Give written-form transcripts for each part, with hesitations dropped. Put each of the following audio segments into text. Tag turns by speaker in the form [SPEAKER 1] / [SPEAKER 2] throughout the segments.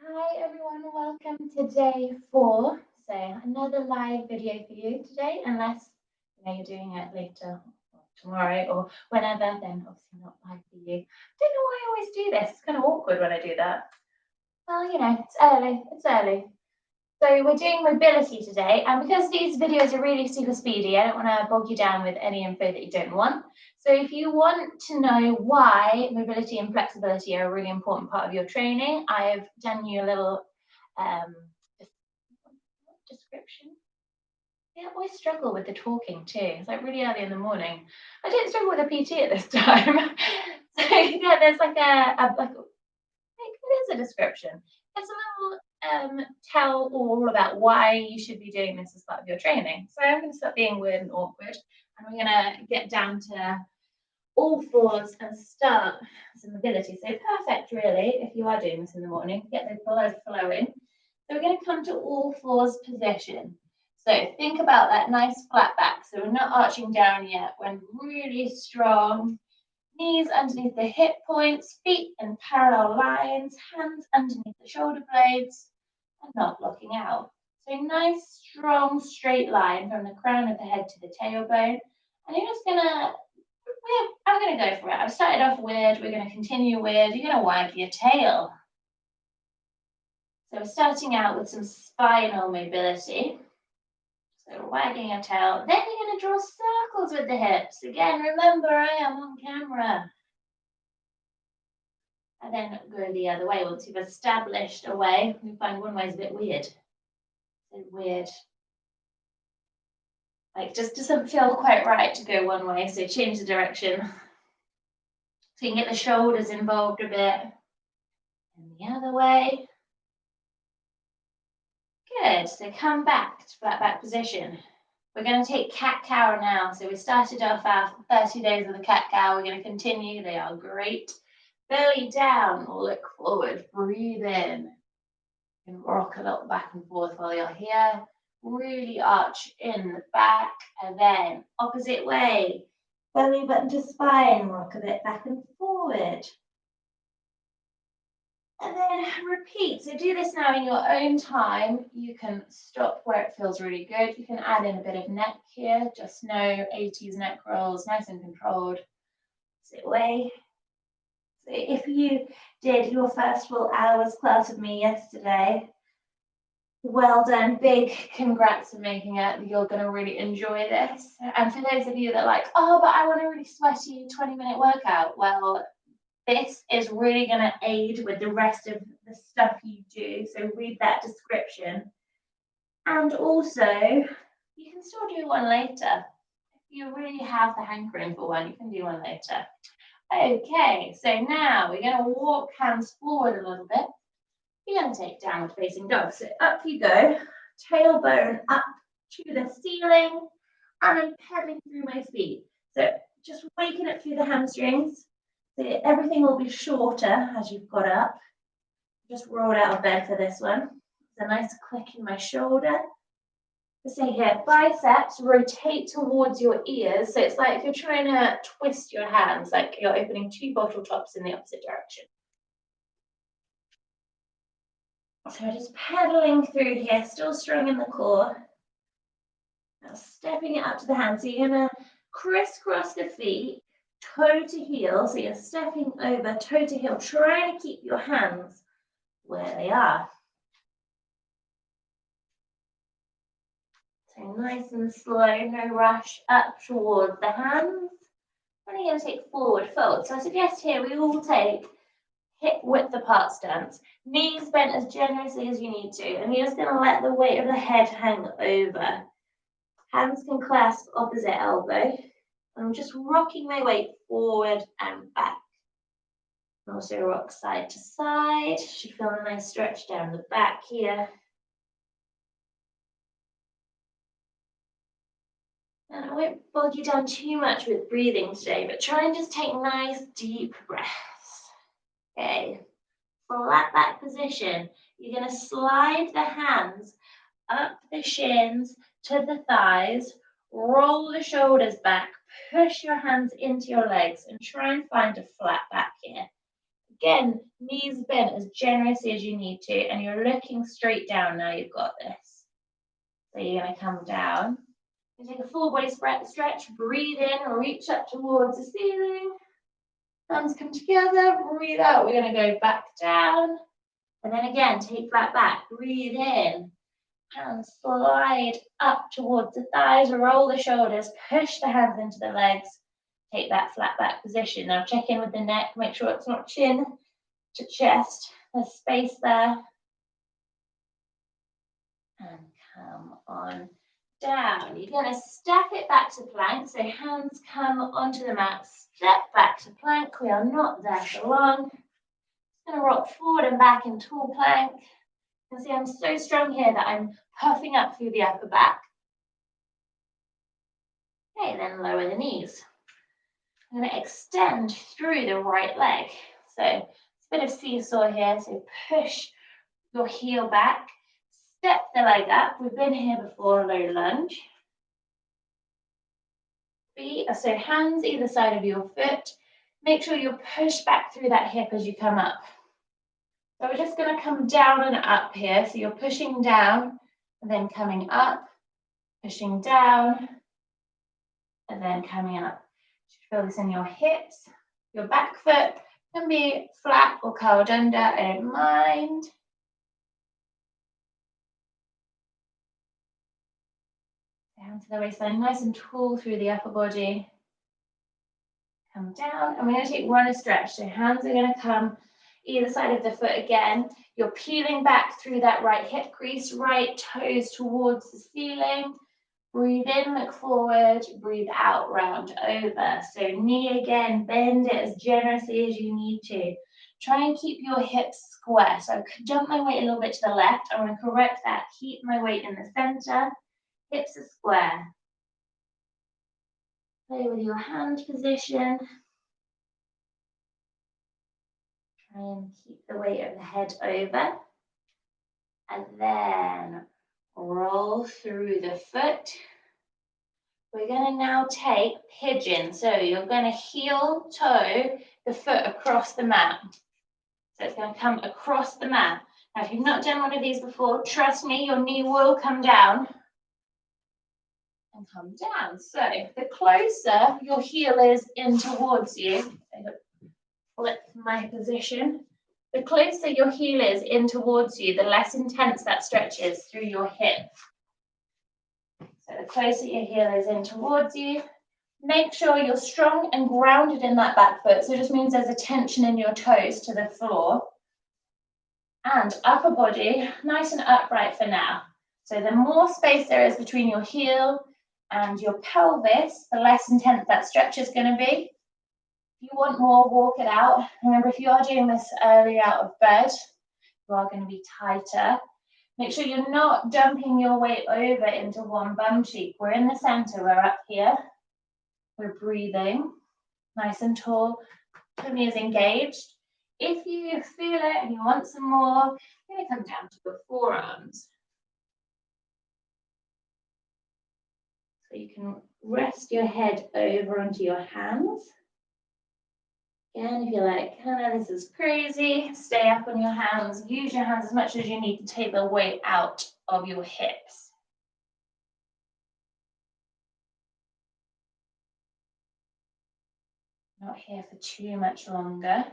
[SPEAKER 1] Hi everyone, welcome to day 4. So another live video for you today, unless you're doing it later or tomorrow or whenever, then obviously not live for you. Don't know why I always do this. It's kind of awkward when I do that. Well, it's early. It's early. So we're doing mobility today, and because these videos are really super speedy, I don't want to bog you down with any info that you don't want. So if you want to know why mobility and flexibility are a really important part of your training, I've done you a little um, description. Yeah, I always struggle with the talking too. It's like really early in the morning. I don't struggle with a PT at this time. So yeah, there's like it is a description. It's a little tell all about why you should be doing this as part of your training. So I'm going to stop being weird and awkward, and we're going to get down to all fours and start some mobility. So perfect, really, if you are doing this in the morning, get the blood flowing. So we're going to come to all fours position. So think about that nice flat back. So we're not arching down yet. We're really strong. Knees underneath the hip points, feet in parallel lines, hands underneath the shoulder blades, and not blocking out. So nice, strong, straight line from the crown of the head to the tailbone. And you're just gonna, I'm gonna go for it. I've started off weird, we're gonna continue weird. You're gonna wag your tail. So we're starting out with some spinal mobility. So wagging your tail. Then you're going to draw circles with the hips. Again, remember, I am on camera. And then go the other way. Once you've established a way, you find one way is a bit weird. So weird. Like, just doesn't feel quite right to go one way. So change the direction. So you can get the shoulders involved a bit. And the other way. Good. So come back to flat back position. We're going to take cat-cow now. So we started off our 30 days of the cat-cow. We're going to continue. They are great. Belly down, look forward, breathe in. You can rock a little back and forth while you're here. Really arch in the back, and then opposite way. Belly button to spine, rock a bit back and forward. And then repeat. So do this now in your own time. You can stop where it feels really good. You can add in a bit of neck here. Just know 80s neck rolls, nice and controlled. Sit away. So if you did your first full hours class with me yesterday, well done. Big congrats for making it. You're going to really enjoy this. And for those of you that are like, oh, but I want a really sweaty 20-minute workout. Well, this is really going to aid with the rest of the stuff you do. So read that description. And also, you can still do one later. If you really have the hankering for one, you can do one later. Okay, so now we're going to walk hands forward a little bit. You're going to take downward facing dog. So up you go, tailbone up to the ceiling, and I'm pedaling through my feet. So just waking up through the hamstrings. So everything will be shorter as you've got up. Just rolled out of bed for this one. It's a nice click in my shoulder. So here, biceps rotate towards your ears. So it's like if you're trying to twist your hands, like you're opening two bottle tops in the opposite direction. So just pedaling through here, still strong in the core. Now stepping it up to the hands. So you're going to crisscross the feet, toe to heel. So you're stepping over toe to heel, trying to keep your hands where they are. So nice and slow, no rush, up towards the hands. And you're going to take forward fold. So I suggest here we all take hip width apart stance, knees bent as generously as you need to, and you're just going to let the weight of the head hang over. Hands can clasp opposite elbow. I'm just rocking my weight forward and back. Also rock side to side. Should feel a nice stretch down the back here. And I won't bog you down too much with breathing today, but try and just take nice deep breaths. Okay, flat back position. You're going to slide the hands up the shins to the thighs, roll the shoulders back, push your hands into your legs, and try and find a flat back here. Again, knees bent as generously as you need to, and you're looking straight down now. You've got this. So you're going to come down. You take a full body stretch, breathe in, reach up towards the ceiling. Hands come together, breathe out. We're going to go back down. And then again, take that back, breathe in. Hands slide up towards the thighs, roll the shoulders, push the hands into the legs. Take that flat back position. Now check in with the neck, make sure it's not chin to chest. There's space there. And come on down. You're going to step it back to plank. So hands come onto the mat, step back to plank. We are not there for long. Just going to rock forward and back in tall plank. You can see I'm so strong here that I'm puffing up through the upper back. Okay, then lower the knees. I'm going to extend through the right leg. So it's a bit of seesaw here. So push your heel back, step the leg up. We've been here before, low lunge. So hands either side of your foot. Make sure you're pushed back through that hip as you come up. So we're just going to come down and up here. So you're pushing down and then coming up, pushing down and then coming up. Feel this in your hips. Your back foot can be flat or curled under, I don't mind. Down to the waistline, nice and tall through the upper body. Come down, and we're going to take runner stretch. So hands are going to come either side of the foot again. You're peeling back through that right hip crease, right toes towards the ceiling. Breathe in, look forward, breathe out, round over. So knee again, bend it as generously as you need to. Try and keep your hips square. So I could jump my weight a little bit to the left. I want to correct that. Keep my weight in the center. Hips are square. Play with your hand position. Try and keep the weight of the head over. And then roll through the foot. We're going to now take pigeon. So you're going to heel toe the foot across the mat. So it's going to come across the mat. Now, if you've not done one of these before, trust me, your knee will come down. And come down. So the closer your heel is in towards you, flip my position. The closer your heel is in towards you, the less intense that stretch is through your hip. So the closer your heel is in towards you, make sure you're strong and grounded in that back foot. So it just means there's a tension in your toes to the floor. And upper body, nice and upright for now. So the more space there is between your heel and your pelvis, the less intense that stretch is going to be. If you want more, walk it out. Remember, if you are doing this early out of bed, you are going to be tighter. Make sure you're not dumping your weight over into one bum cheek. We're in the center, we're up here. We're breathing, nice and tall. Tummy is engaged. If you feel it and you want some more, you're going to come down to your forearms. So you can rest your head over onto your hands. Again, if you're like, oh, this is crazy, stay up on your hands. Use your hands as much as you need to take the weight out of your hips. Not here for too much longer.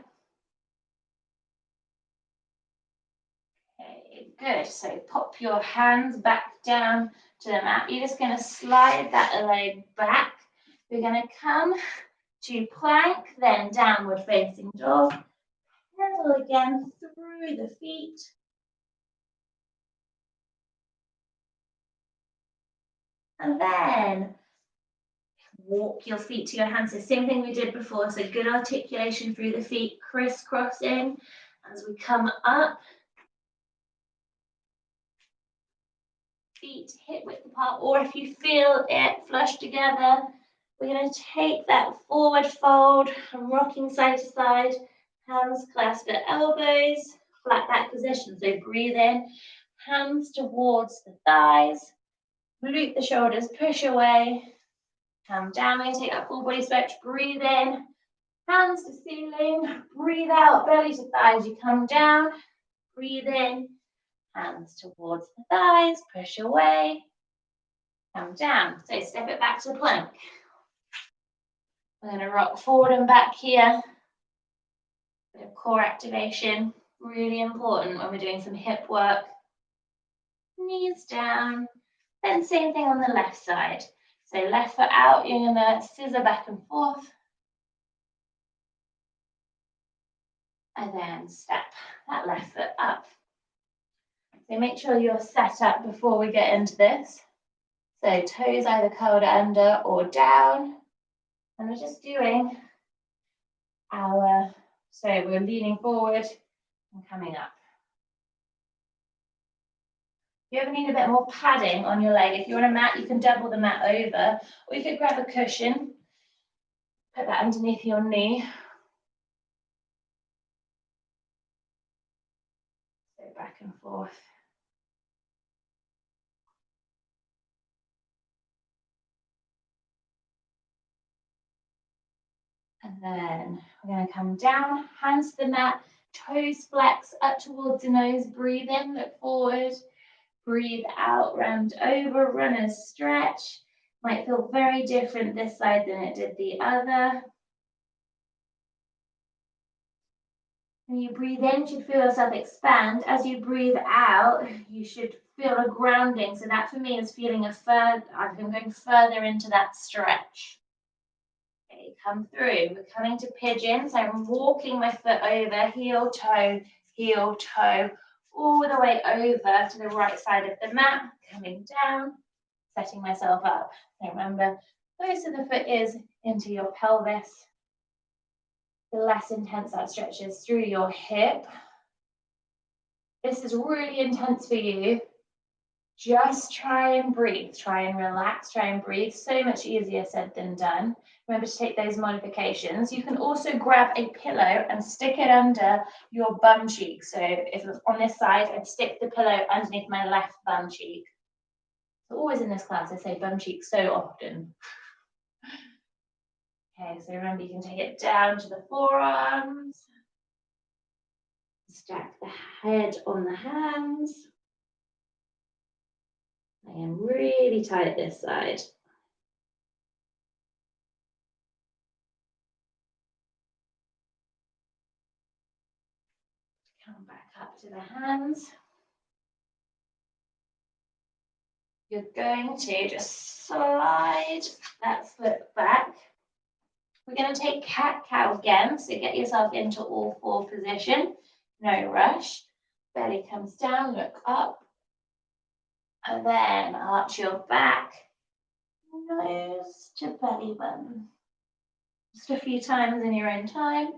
[SPEAKER 1] Okay, good. So pop your hands back down to the mat. You're just going to slide that leg back. We're going to come to plank, then downward facing dog. Pedal again through the feet. And then walk your feet to your hands. The same thing we did before. So good articulation through the feet, crisscrossing as we come up. Feet hip width apart, or if you feel it flush together, we're going to take that forward fold and rocking side to side, hands clasped at elbows, flat back position. So breathe in, hands towards the thighs, loop the shoulders, push away, come down. We're going to take that full body stretch, breathe in, Hands to ceiling, breathe out, belly to thighs, you come down, breathe in, hands towards the thighs, push away, come down. So step it back to plank. We're going to rock forward and back here. Bit of core activation, really important when we're doing some hip work. Knees down. Then same thing on the left side. So left foot out, you're going to scissor back and forth. And then step that left foot up. So make sure you're set up before we get into this. So toes either curled under or down. And we're just doing so we're leaning forward and coming up. If you ever need a bit more padding on your leg, if you're on a mat, you can double the mat over, or you could grab a cushion, put that underneath your knee. So back and forth. And then we're going to come down, hands to the mat, toes flex up towards the nose, breathe in, look forward, breathe out, round over, runners stretch. Might feel very different this side than it did the other. When you breathe in, you should feel yourself expand. As you breathe out, you should feel a grounding. So that for me is feeling I'm going further into that stretch. Okay, come through. We're coming to pigeon. So I'm walking my foot over, heel, toe, all the way over to the right side of the mat, coming down, setting myself up. So remember, closer the foot is into your pelvis, the less intense that stretches through your hip. This is really intense for you. Just try and breathe, try and relax, try and breathe. So much easier said than done. Remember to take those modifications. You can also grab a pillow and stick it under your bum cheek. So if it's on this side, I'd stick the pillow underneath my left bum cheek. So always in this class, I say bum cheek so often. Okay, so remember you can take it down to the forearms. Stack the head on the hands. I am really tight this side. Come back up to the hands. You're going to just slide that foot back. We're going to take cat-cow again, so get yourself into all four position. No rush. Belly comes down, look up. And then arch your back, nose to belly button. Just a few times in your own time.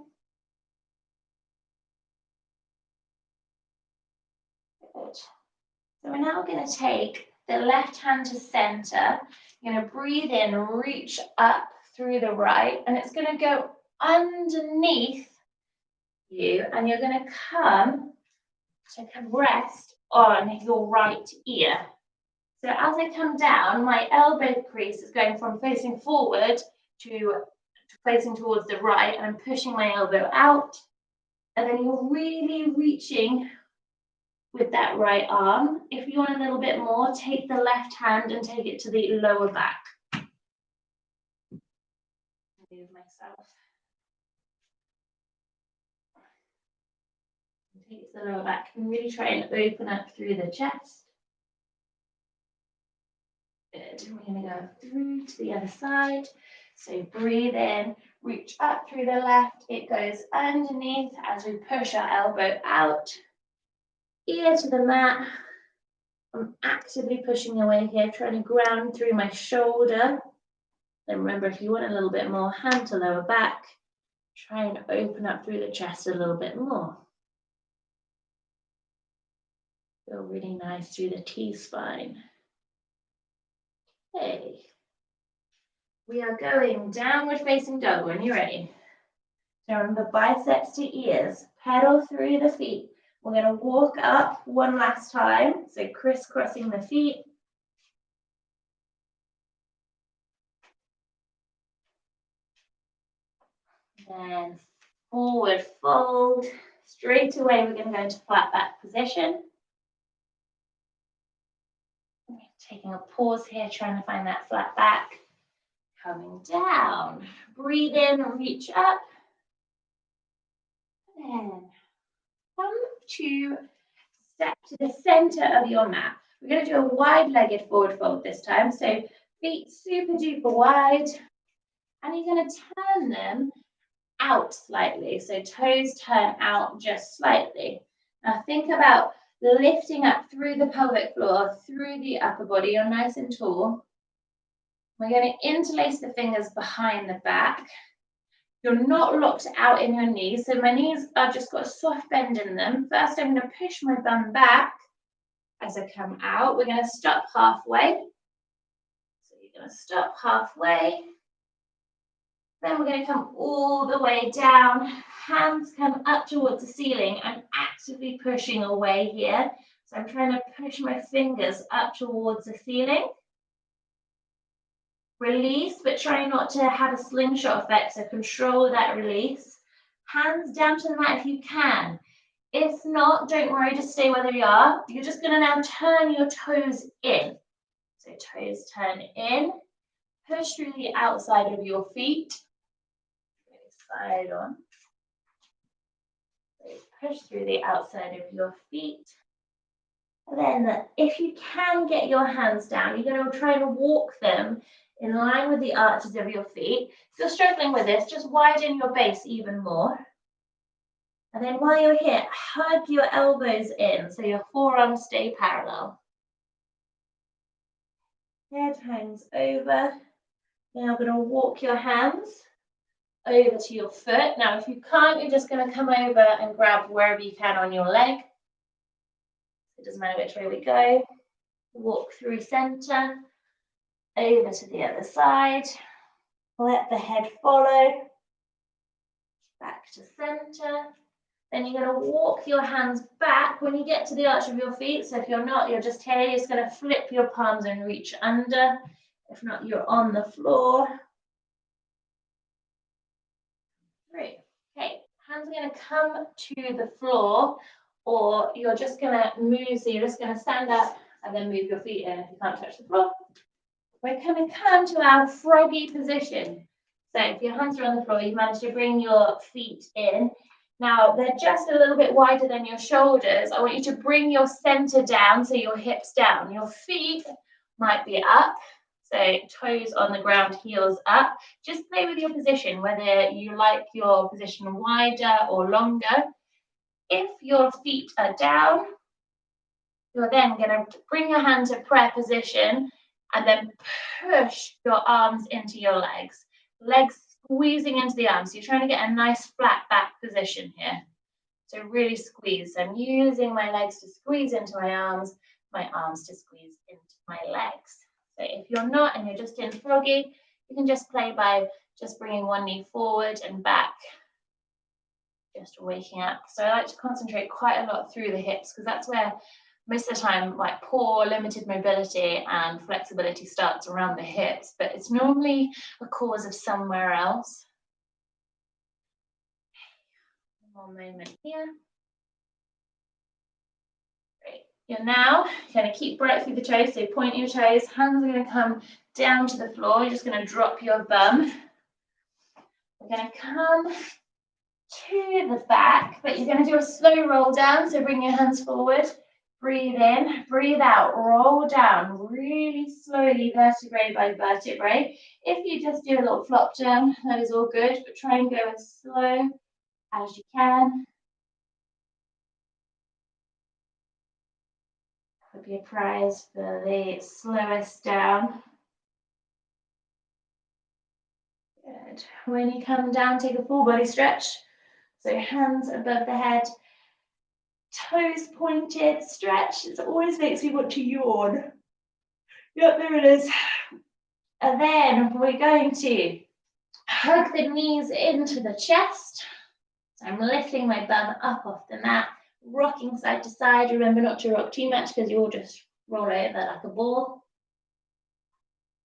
[SPEAKER 1] Good. So we're now going to take the left hand to center. You're going to breathe in, reach up through the right, and it's going to go underneath you, and you're going to come to rest on your right ear. So as I come down, my elbow crease is going from facing forward to facing towards the right, and I'm pushing my elbow out. And then you're really reaching with that right arm. If you want a little bit more, take the left hand and take it to the lower back. Move myself. Take it to the lower back and really try and open up through the chest. Good. And we're going to go through to the other side. So breathe in, reach up through the left. It goes underneath as we push our elbow out. Ear to the mat. I'm actively pushing away here, trying to ground through my shoulder. Then remember, if you want a little bit more, hand to lower back. Try and open up through the chest a little bit more. Feel really nice through the T-spine. Okay. We are going downward facing dog when you're ready. So remember, biceps to ears, pedal through the feet. We're going to walk up one last time, so crisscrossing the feet. Then forward fold. Straight away, we're going to go into flat back position. Taking a pause here, trying to find that flat back. Coming down. Breathe in and reach up. Then come to step to the center of your mat. We're going to do a wide-legged forward fold this time. So feet super duper wide. And you're going to turn them out slightly. So toes turn out just slightly. Now think about lifting up through the pelvic floor, through the upper body. You're nice and tall. We're going to interlace the fingers behind the back. You're not locked out in your knees. So my knees have just got a soft bend in them. First, I'm going to push my bum back as I come out. We're going to stop halfway. So you're going to stop halfway. Then we're going to come all the way down. Hands come up towards the ceiling. I'm actively pushing away here. So I'm trying to push my fingers up towards the ceiling. Release, but try not to have a slingshot effect. So control that release. Hands down to the mat if you can. If not, don't worry, just stay where you are. You're just going to now turn your toes in. So toes turn in. Push through the outside of your feet. Side on. So push through the outside of your feet. And then if you can get your hands down, you're going to try and walk them in line with the arches of your feet. If you're struggling with this, just widen your base even more. And then while you're here, hug your elbows in so your forearms stay parallel. Head hangs over. Now we're going to walk your hands over to your foot. Now, if you can't, you're just going to come over and grab wherever you can on your leg. It doesn't matter which way we go. Walk through center, over to the other side. Let the head follow. Back to center. Then you're going to walk your hands back when you get to the arch of your feet. So if you're not, you're just here. You're just going to flip your palms and reach under. If not, you're on the floor. Great. Okay, hands are going to come to the floor, or you're just going to move. So you're just going to stand up and then move your feet in if you can't touch the floor. We're going to come to our froggy position. So if your hands are on the floor, you've managed to bring your feet in. Now, they're just a little bit wider than your shoulders. I want you to bring your center down, so your hips down. Your feet might be up. So toes on the ground, heels up. Just play with your position, whether you like your position wider or longer. If your feet are down, you're then going to bring your hand to prayer position and then push your arms into your legs. Legs squeezing into the arms. So you're trying to get a nice flat back position here. So really squeeze. So I'm using my legs to squeeze into my arms to squeeze into my legs. So if you're not and you're just in froggy, you can just play by just bringing one knee forward and back, just waking up. So I like to concentrate quite a lot through the hips because that's where most of the time like poor limited mobility and flexibility starts around the hips, but it's normally a cause of somewhere else. One more moment here. Great. You're now going to keep right through the toes, so point your toes, hands are going to come down to the floor, you're just going to drop your bum. We're going to come to the back, but you're going to do a slow roll down, so bring your hands forward. Breathe in, breathe out, roll down really slowly, vertebrae by vertebrae. If you just do a little flop down, that is all good, but try and go as slow as you can. Could be a prize for the slowest down. Good. When you come down, take a full body stretch. So hands above the head. Toes pointed, stretch. It always makes me want to yawn. Yep, there it is. And then we're going to hug the knees into the chest. So I'm lifting my bum up off the mat, rocking side to side. Remember not to rock too much because you'll just roll over like a ball.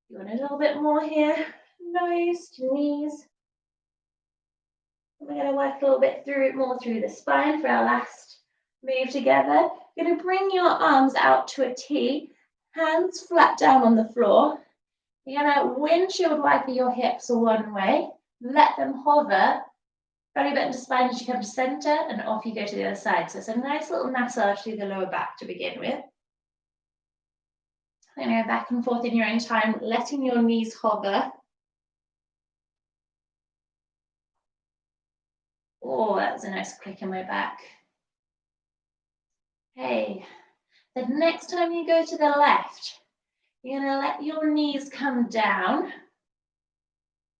[SPEAKER 1] You want a little bit more here. Nose to knees. We're going to work a little bit more through the spine for our last move together. You're going to bring your arms out to a T, hands flat down on the floor. You're going to windshield wiper your hips one way, let them hover, belly button to spine as you come to center, and off you go to the other side. So it's a nice little massage through the lower back to begin with. And go back and forth in your own time, letting your knees hover. Oh, that was a nice click in my back. Okay, the next time you go to the left, you're going to let your knees come down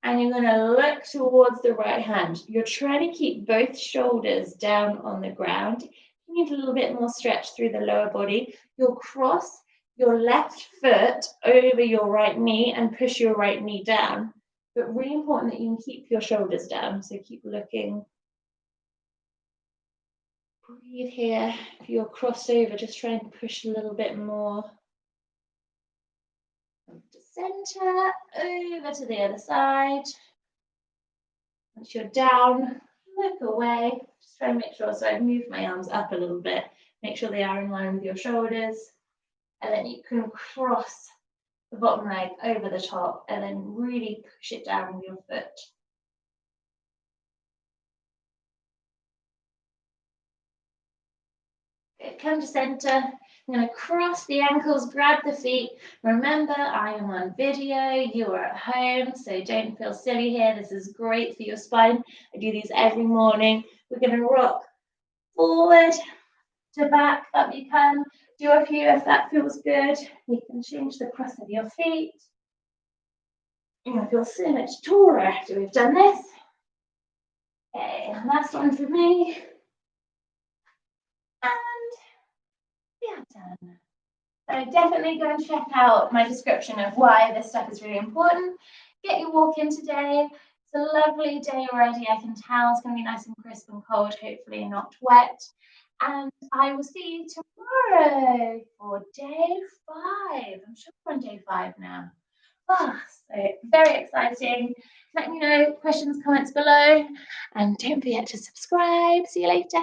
[SPEAKER 1] and you're going to look towards the right hand. You're trying to keep both shoulders down on the ground. You need a little bit more stretch through the lower body. You'll cross your left foot over your right knee and push your right knee down. But really important that you can keep your shoulders down. So keep looking. Breathe here. If you're crossover, just try and push a little bit more. To center, over to the other side. Once you're down, look away. Just try and make sure, so I've moved my arms up a little bit. Make sure they are in line with your shoulders. And then you can cross the bottom leg over the top and then really push it down with your foot. Good. Come to center. I'm going to cross the ankles, grab the feet. Remember, I am on video. You are at home, so don't feel silly here. This is great for your spine. I do these every morning. We're going to rock forward to back, up you can. Do a few if that feels good. You can change the cross of your feet. You're going to feel so much taller after we've done this. Okay, last one for me. And yeah, done. So definitely go and check out my description of why this stuff is really important. Get your walk in today. It's a lovely day already, I can tell. It's going to be nice and crisp and cold, hopefully not wet. And I will see you tomorrow for day 5. I'm sure we're on day 5 now. Oh, so very exciting. Let me know questions, comments below. And don't forget to subscribe. See you later.